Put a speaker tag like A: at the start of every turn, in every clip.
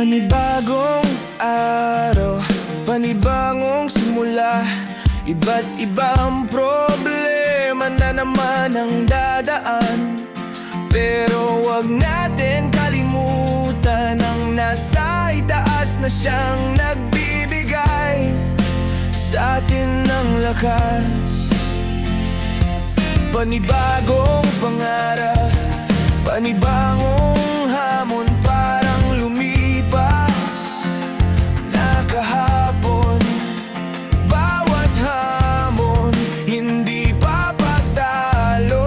A: Panibagong araw, panibagong simula. Iba't ibang problema na naman ang dadaan. Pero wag natin kalimutan ang nasa itaas na siyang nagbibigay sa atin ng lakas. Panibagong pangarap, panibagong hamon, parang lumipas na kahapon. Bawat hamon, hindi papatalo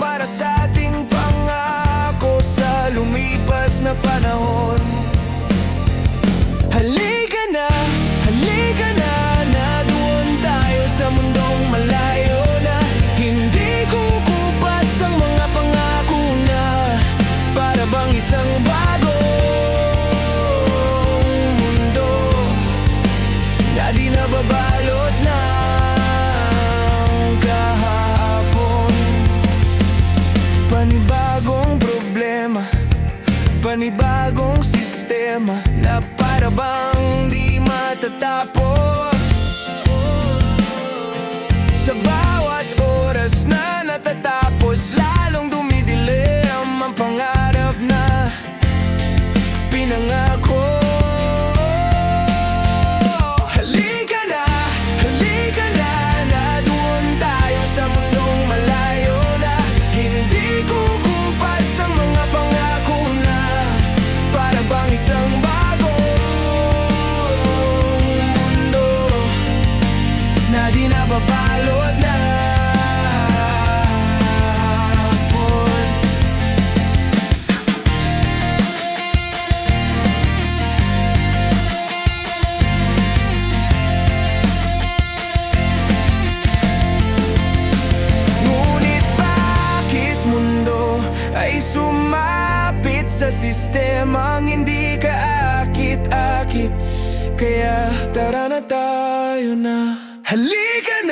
A: para sa ating pangako sa lumipas na panahon. Halika na, na doon tayo sa mundong malayo na hindi kukupas ang mga pangako na para bang isang bagong mundo na di nababalot ng kahapon. Panibagong problema, panibagong sistema na para bang di matatapos. Sa bawat oras na natatapos, lalong dumidilim ang pangarap na pinangako. Halika na, na doon tayo sa mundong malayo na hindi kukupas ang mga pangako na para bang isang bagong mundo na di nababalot na hapon. Ngunit bakit mundo ay sumapit sa sistemang hindi kaakit-akit? Kaya tara na tayo na. Halika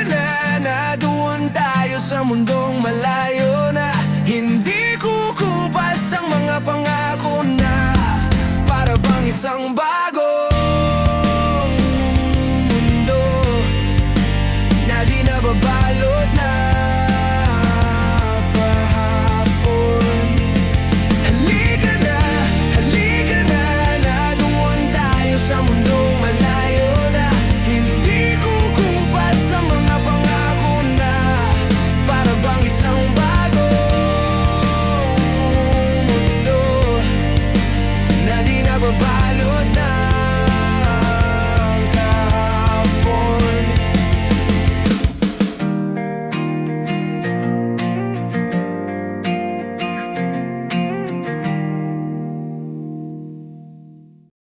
A: na, na doon tayo sa mundong malayo